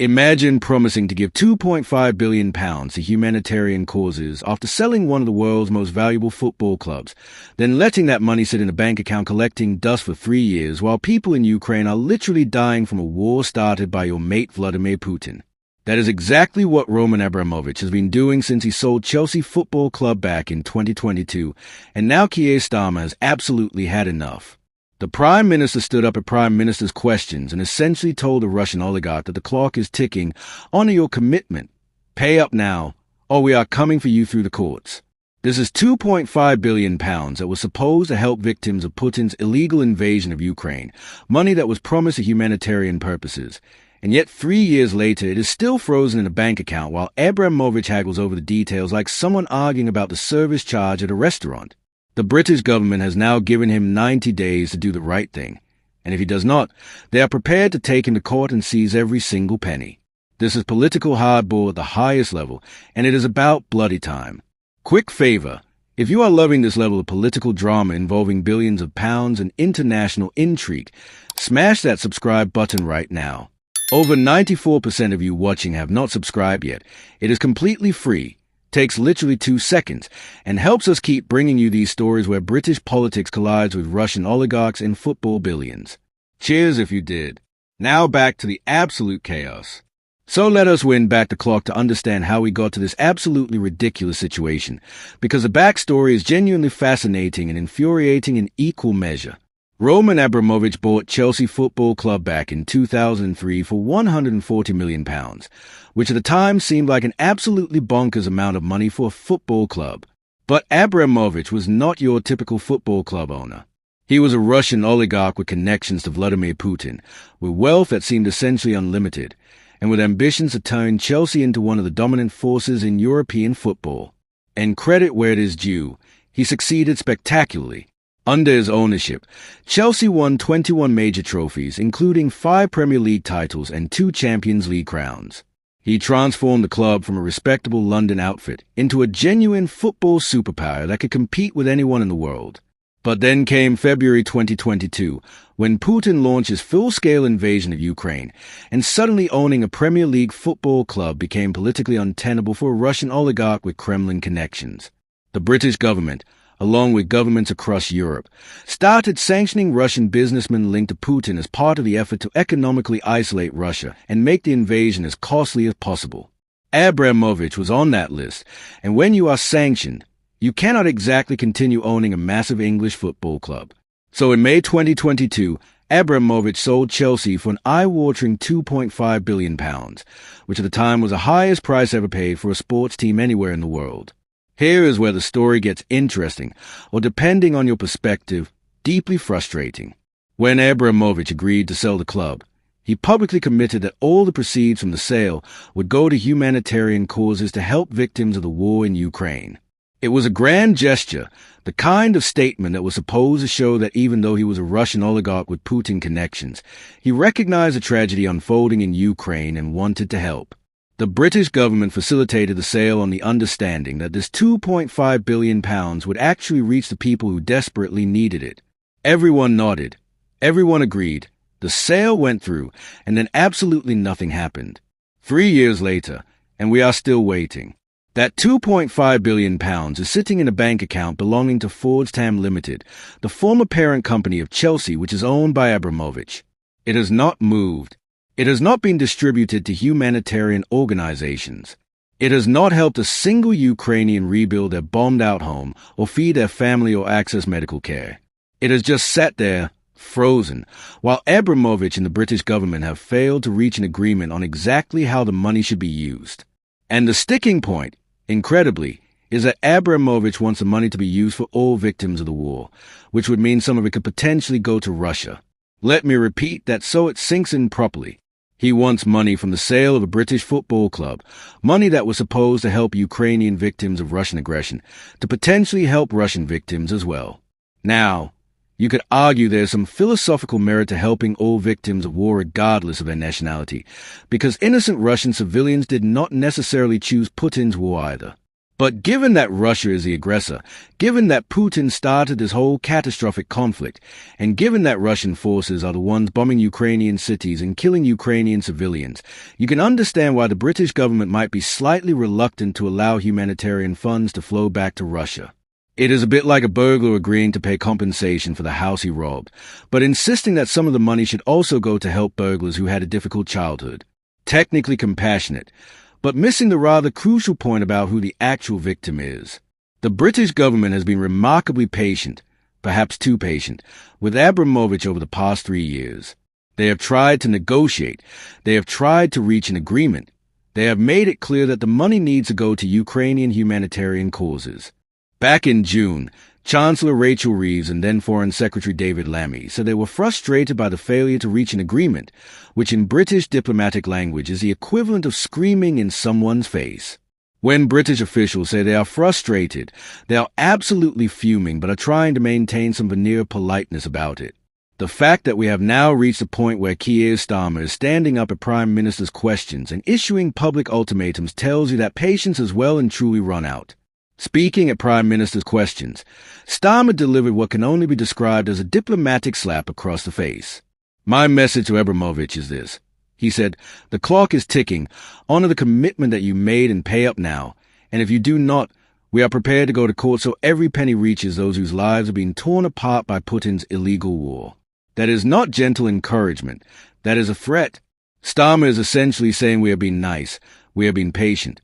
Imagine promising to give £2.5 billion to humanitarian causes after selling one of the world's most valuable football clubs, then letting that money sit in a bank account collecting dust for 3 years while people in Ukraine are literally dying from a war started by your mate Vladimir Putin. That is exactly what Roman Abramovich has been doing since he sold Chelsea Football Club back in 2022, and now Keir Starmer has absolutely had enough. The Prime Minister stood up at Prime Minister's questions and essentially told the Russian oligarch that the clock is ticking. Honor your commitment. Pay up now, or we are coming for you through the courts. This is £2.5 billion that was supposed to help victims of Putin's illegal invasion of Ukraine, money that was promised for humanitarian purposes. And yet 3 years later, it is still frozen in a bank account while Abramovich haggles over the details like someone arguing about the service charge at a restaurant. The British government has now given him 90 days to do the right thing, and if he does not, they are prepared to take him to court and seize every single penny. This is political hardball at the highest level, and it is about bloody time. Quick favor, if you are loving this level of political drama involving billions of pounds and international intrigue, smash that subscribe button right now. Over 94% of you watching have not subscribed yet. It is completely free. Takes literally 2 seconds, and helps us keep bringing you these stories where British politics collides with Russian oligarchs and football billions. Cheers if you did. Now back to the absolute chaos. So let us wind back the clock to understand how we got to this absolutely ridiculous situation, because the backstory is genuinely fascinating and infuriating in equal measure. Roman Abramovich bought Chelsea Football Club back in 2003 for £140 million, which at the time seemed like an absolutely bonkers amount of money for a football club. But Abramovich was not your typical football club owner. He was a Russian oligarch with connections to Vladimir Putin, with wealth that seemed essentially unlimited, and with ambitions to turn Chelsea into one of the dominant forces in European football. And credit where it is due, he succeeded spectacularly. Under his ownership, Chelsea won 21 major trophies, including 5 Premier League titles and 2 Champions League crowns. He transformed the club from a respectable London outfit into a genuine football superpower that could compete with anyone in the world. But then came February 2022, when Putin launched his full-scale invasion of Ukraine, and suddenly owning a Premier League football club became politically untenable for a Russian oligarch with Kremlin connections. The British government, along with governments across Europe, started sanctioning Russian businessmen linked to Putin as part of the effort to economically isolate Russia and make the invasion as costly as possible. Abramovich was on that list, and when you are sanctioned, you cannot exactly continue owning a massive English football club. So in May 2022, Abramovich sold Chelsea for an eye-watering £2.5 billion, which at the time was the highest price ever paid for a sports team anywhere in the world. Here is where the story gets interesting, or depending on your perspective, deeply frustrating. When Abramovich agreed to sell the club, he publicly committed that all the proceeds from the sale would go to humanitarian causes to help victims of the war in Ukraine. It was a grand gesture, the kind of statement that was supposed to show that even though he was a Russian oligarch with Putin connections, he recognized the tragedy unfolding in Ukraine and wanted to help. The British government facilitated the sale on the understanding that this £2.5 billion would actually reach the people who desperately needed it. Everyone nodded. Everyone agreed. The sale went through, and then absolutely nothing happened. 3 years later, and we are still waiting. That £2.5 billion is sitting in a bank account belonging to Fordsham Limited, the former parent company of Chelsea, which is owned by Abramovich. It has not moved. It has not been distributed to humanitarian organizations. It has not helped a single Ukrainian rebuild their bombed-out home or feed their family or access medical care. It has just sat there, frozen, while Abramovich and the British government have failed to reach an agreement on exactly how the money should be used. And the sticking point, incredibly, is that Abramovich wants the money to be used for all victims of the war, which would mean some of it could potentially go to Russia. Let me repeat that so it sinks in properly. He wants money from the sale of a British football club, money that was supposed to help Ukrainian victims of Russian aggression, to potentially help Russian victims as well. Now, you could argue there's some philosophical merit to helping all victims of war regardless of their nationality, because innocent Russian civilians did not necessarily choose Putin's war either. But given that Russia is the aggressor, given that Putin started this whole catastrophic conflict, and given that Russian forces are the ones bombing Ukrainian cities and killing Ukrainian civilians, you can understand why the British government might be slightly reluctant to allow humanitarian funds to flow back to Russia. It is a bit like a burglar agreeing to pay compensation for the house he robbed, but insisting that some of the money should also go to help burglars who had a difficult childhood. Technically compassionate, but missing the rather crucial point about who the actual victim is. The British government has been remarkably patient, perhaps too patient, with Abramovich over the past 3 years. They have tried to negotiate. They have tried to reach an agreement. They have made it clear that the money needs to go to Ukrainian humanitarian causes. Back in June, Chancellor Rachel Reeves and then Foreign Secretary David Lammy said they were frustrated by the failure to reach an agreement, which in British diplomatic language is the equivalent of screaming in someone's face. When British officials say they are frustrated, they are absolutely fuming but are trying to maintain some veneer of politeness about it. The fact that we have now reached a point where Keir Starmer is standing up at Prime Minister's questions and issuing public ultimatums tells you that patience has well and truly run out. Speaking at Prime Minister's questions, Starmer delivered what can only be described as a diplomatic slap across the face. My message to Abramovich is this. He said, "The clock is ticking. Honor the commitment that you made and pay up now. And if you do not, we are prepared to go to court so every penny reaches those whose lives are being torn apart by Putin's illegal war." That is not gentle encouragement. That is a threat. Starmer is essentially saying we are being nice. We are being patient.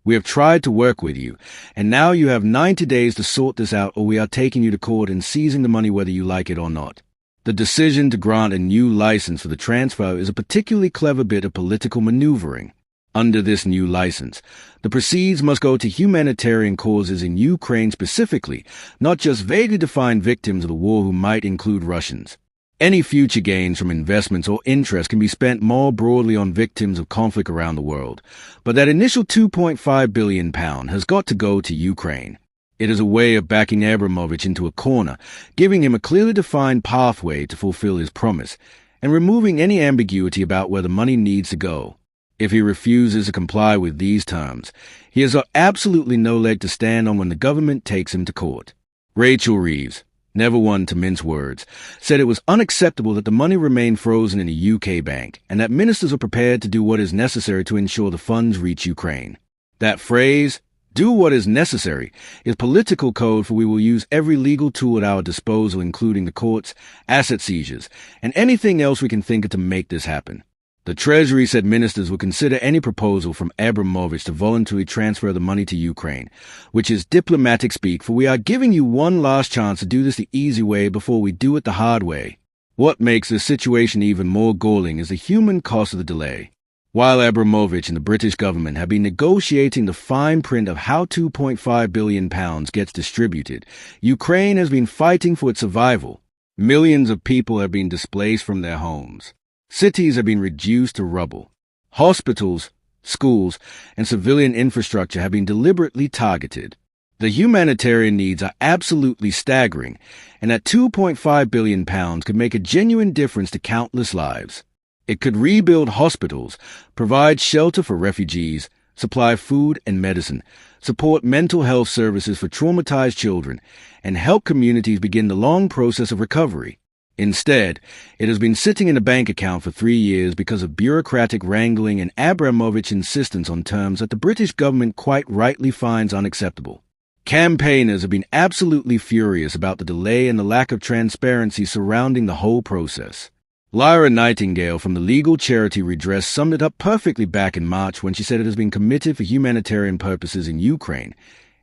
We have tried to work with you, and now you have 90 days to sort this out or we are taking you to court and seizing the money whether you like it or not. The decision to grant a new license for the transfer is a particularly clever bit of political maneuvering. Under this new license, the proceeds must go to humanitarian causes in Ukraine specifically, not just vaguely defined victims of the war who might include Russians. Any future gains from investments or interest can be spent more broadly on victims of conflict around the world, but that initial £2.5 billion has got to go to Ukraine. It is a way of backing Abramovich into a corner, giving him a clearly defined pathway to fulfill his promise, and removing any ambiguity about where the money needs to go. If he refuses to comply with these terms, he has got absolutely no leg to stand on when the government takes him to court. Rachel Reeves, never one to mince words, said it was unacceptable that the money remained frozen in a UK bank and that ministers are prepared to do what is necessary to ensure the funds reach Ukraine. That phrase, "do what is necessary," is political code for we will use every legal tool at our disposal, including the courts, asset seizures, and anything else we can think of to make this happen. The Treasury said ministers would consider any proposal from Abramovich to voluntarily transfer the money to Ukraine, which is diplomatic speak for we are giving you one last chance to do this the easy way before we do it the hard way. What makes this situation even more galling is the human cost of the delay. While Abramovich and the British government have been negotiating the fine print of how £2.5 billion gets distributed, Ukraine has been fighting for its survival. Millions of people have been displaced from their homes. Cities have been reduced to rubble. Hospitals, schools, and civilian infrastructure have been deliberately targeted. The humanitarian needs are absolutely staggering, and that £2.5 billion could make a genuine difference to countless lives. It could rebuild hospitals, provide shelter for refugees, supply food and medicine, support mental health services for traumatized children, and help communities begin the long process of recovery. Instead, it has been sitting in a bank account for 3 years because of bureaucratic wrangling and Abramovich's insistence on terms that the British government quite rightly finds unacceptable. Campaigners have been absolutely furious about the delay and the lack of transparency surrounding the whole process. Lyra Nightingale from the legal charity Redress summed it up perfectly back in March when she said it has been committed for humanitarian purposes in Ukraine,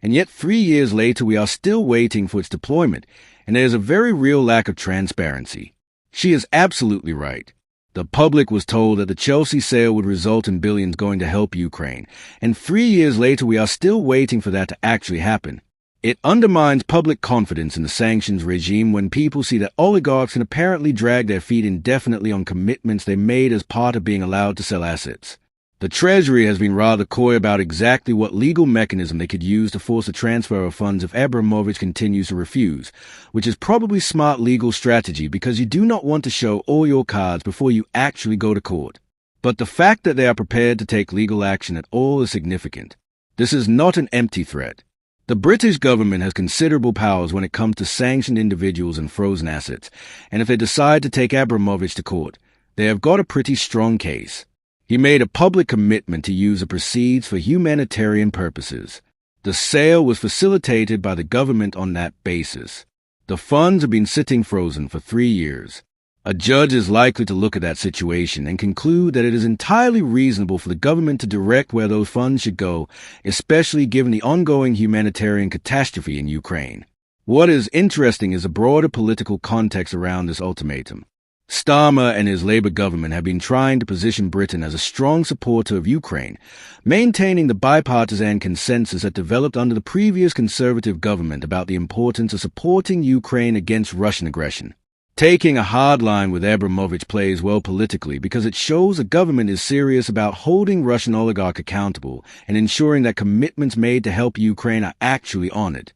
and yet 3 years later we are still waiting for its deployment, and there is a very real lack of transparency. She is absolutely right. The public was told that the Chelsea sale would result in billions going to help Ukraine, and 3 years later we are still waiting for that to actually happen. It undermines public confidence in the sanctions regime when people see that oligarchs can apparently drag their feet indefinitely on commitments they made as part of being allowed to sell assets. The Treasury has been rather coy about exactly what legal mechanism they could use to force a transfer of funds if Abramovich continues to refuse, which is probably smart legal strategy because you do not want to show all your cards before you actually go to court. But the fact that they are prepared to take legal action at all is significant. This is not an empty threat. The British government has considerable powers when it comes to sanctioned individuals and frozen assets, and if they decide to take Abramovich to court, they have got a pretty strong case. He made a public commitment to use the proceeds for humanitarian purposes. The sale was facilitated by the government on that basis. The funds have been sitting frozen for 3 years. A judge is likely to look at that situation and conclude that it is entirely reasonable for the government to direct where those funds should go, especially given the ongoing humanitarian catastrophe in Ukraine. What is interesting is the broader political context around this ultimatum. Starmer and his Labour government have been trying to position Britain as a strong supporter of Ukraine, maintaining the bipartisan consensus that developed under the previous Conservative government about the importance of supporting Ukraine against Russian aggression. Taking a hard line with Abramovich plays well politically because it shows the government is serious about holding Russian oligarchs accountable and ensuring that commitments made to help Ukraine are actually honored.